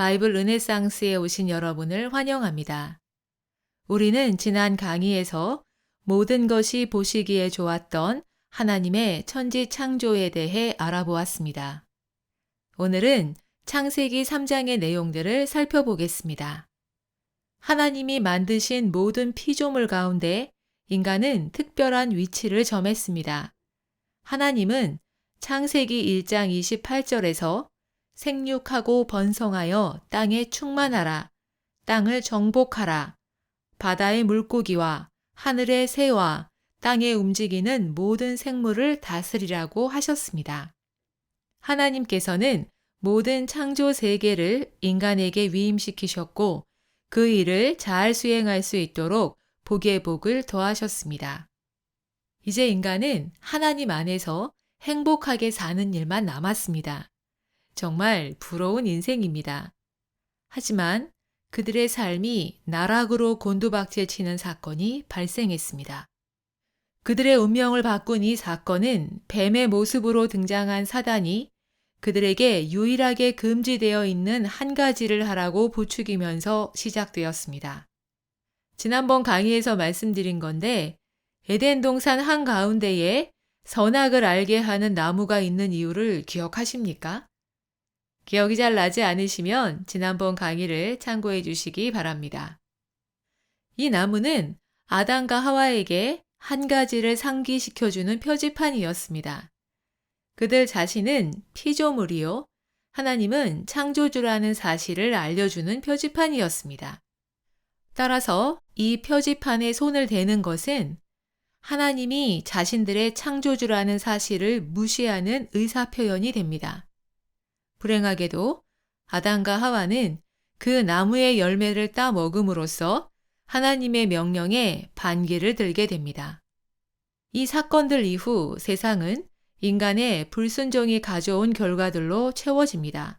바이블 르네상스에 오신 여러분을 환영합니다. 우리는 지난 강의에서 모든 것이 보시기에 좋았던 하나님의 천지 창조에 대해 알아보았습니다. 오늘은 창세기 3장의 내용들을 살펴보겠습니다. 하나님이 만드신 모든 피조물 가운데 인간은 특별한 위치를 점했습니다. 하나님은 창세기 1장 28절에서 생육하고 번성하여 땅에 충만하라, 땅을 정복하라, 바다의 물고기와 하늘의 새와 땅에 움직이는 모든 생물을 다스리라고 하셨습니다. 하나님께서는 모든 창조 세계를 인간에게 위임시키셨고 그 일을 잘 수행할 수 있도록 복의 복을 더하셨습니다. 이제 인간은 하나님 안에서 행복하게 사는 일만 남았습니다. 정말 부러운 인생입니다. 하지만 그들의 삶이 나락으로 곤두박질 치는 사건이 발생했습니다. 그들의 운명을 바꾼 이 사건은 뱀의 모습으로 등장한 사단이 그들에게 유일하게 금지되어 있는 한 가지를 하라고 부추기면서 시작되었습니다. 지난번 강의에서 말씀드린 건데 에덴 동산 한가운데에 선악을 알게 하는 나무가 있는 이유를 기억하십니까? 기억이 잘 나지 않으시면 지난번 강의를 참고해 주시기 바랍니다. 이 나무는 아담과 하와에게 한 가지를 상기시켜주는 표지판이었습니다. 그들 자신은 피조물이요, 하나님은 창조주라는 사실을 알려주는 표지판이었습니다. 따라서 이 표지판에 손을 대는 것은 하나님이 자신들의 창조주라는 사실을 무시하는 의사표현이 됩니다. 불행하게도 아담과 하와는 그 나무의 열매를 따 먹음으로써 하나님의 명령에 반기를 들게 됩니다. 이 사건들 이후 세상은 인간의 불순종이 가져온 결과들로 채워집니다.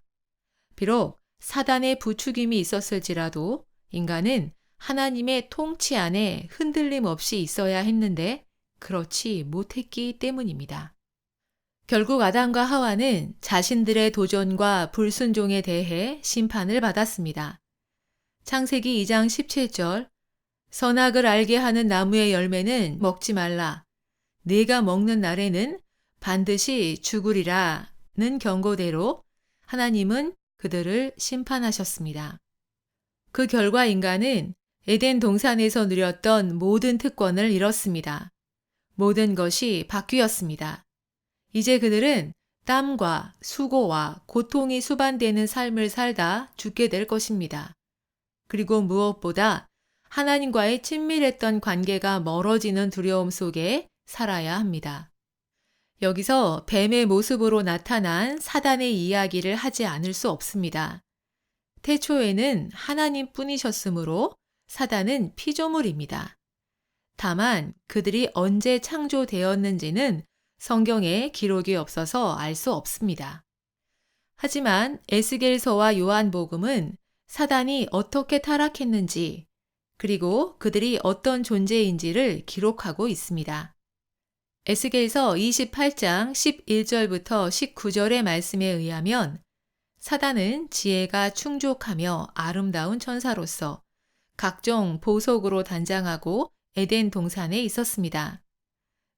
비록 사단의 부추김이 있었을지라도 인간은 하나님의 통치 안에 흔들림 없이 있어야 했는데 그렇지 못했기 때문입니다. 결국 아담과 하와는 자신들의 도전과 불순종에 대해 심판을 받았습니다. 창세기 2장 17절 선악을 알게 하는 나무의 열매는 먹지 말라. 네가 먹는 날에는 반드시 죽으리라는 경고대로 하나님은 그들을 심판하셨습니다. 그 결과 인간은 에덴 동산에서 누렸던 모든 특권을 잃었습니다. 모든 것이 바뀌었습니다. 이제 그들은 땀과 수고와 고통이 수반되는 삶을 살다 죽게 될 것입니다. 그리고 무엇보다 하나님과의 친밀했던 관계가 멀어지는 두려움 속에 살아야 합니다. 여기서 뱀의 모습으로 나타난 사단의 이야기를 하지 않을 수 없습니다. 태초에는 하나님뿐이셨으므로 사단은 피조물입니다. 다만 그들이 언제 창조되었는지는 성경에 기록이 없어서 알 수 없습니다. 하지만 에스겔서와 요한복음은 사단이 어떻게 타락했는지 그리고 그들이 어떤 존재인지를 기록하고 있습니다. 에스겔서 28장 11절부터 19절의 말씀에 의하면 사단은 지혜가 충족하며 아름다운 천사로서 각종 보석으로 단장하고 에덴 동산에 있었습니다.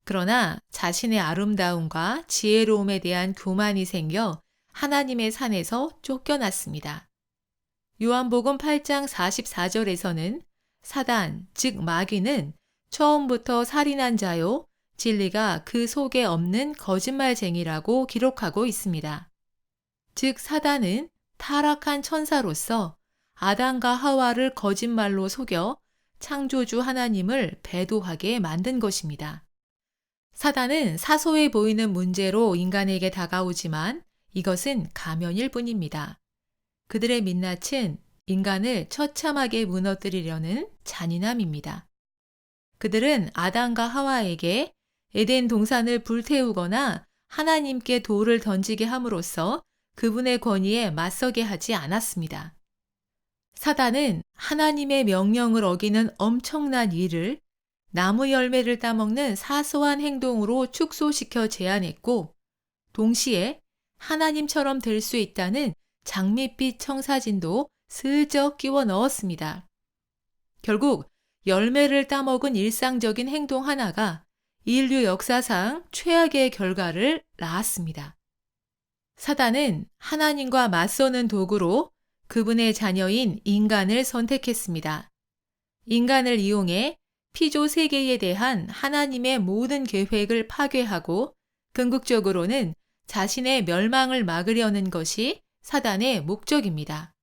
그러나 자신의 아름다움과 지혜로움에 대한 교만이 생겨 하나님의 산에서 쫓겨났습니다. 요한복음 8장 44절에서는 사단, 즉 마귀는 처음부터 살인한 자요, 진리가 그 속에 없는 거짓말쟁이라고 기록하고 있습니다. 즉 사단은 타락한 천사로서 아담과 하와를 거짓말로 속여 창조주 하나님을 배도하게 만든 것입니다. 사단은 사소해 보이는 문제로 인간에게 다가오지만 이것은 가면일 뿐입니다. 그들의 민낯은 인간을 처참하게 무너뜨리려는 잔인함입니다. 그들은 아담과 하와에게 에덴 동산을 불태우거나 하나님께 돌을 던지게 함으로써 그분의 권위에 맞서게 하지 않았습니다. 사단은 하나님의 명령을 어기는 엄청난 일을 나무 열매를 따먹는 사소한 행동으로 축소시켜 제안했고 동시에 하나님처럼 될 수 있다는 장밋빛 청사진도 슬쩍 끼워 넣었습니다. 결국 열매를 따먹은 일상적인 행동 하나가 인류 역사상 최악의 결과를 낳았습니다. 사단은 하나님과 맞서는 도구로 그분의 자녀인 인간을 선택했습니다. 인간을 이용해 피조 세계에 대한 하나님의 모든 계획을 파괴하고 궁극적으로는 자신의 멸망을 막으려는 것이 사단의 목적입니다.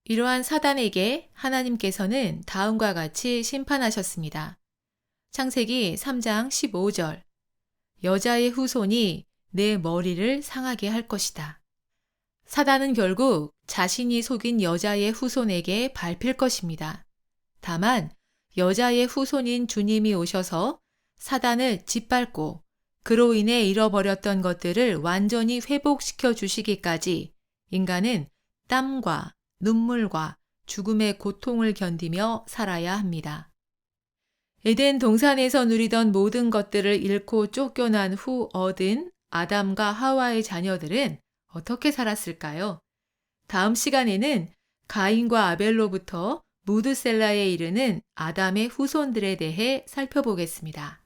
이러한 사단에게 하나님께서는 다음과 같이 심판하셨습니다. 창세기 3장 15절. 여자의 후손이 내 머리를 상하게 할 것이다. 사단은 결국 자신이 속인 여자의 후손에게 밟힐 것입니다. 다만 여자의 후손인 주님이 오셔서 사단을 짓밟고 그로 인해 잃어버렸던 것들을 완전히 회복시켜 주시기까지 인간은 땀과 눈물과 죽음의 고통을 견디며 살아야 합니다. 에덴 동산에서 누리던 모든 것들을 잃고 쫓겨난 후 얻은 아담과 하와의 자녀들은 어떻게 살았을까요? 다음 시간에는 가인과 아벨로부터 무드셀라에 이르는 아담의 후손들에 대해 살펴보겠습니다.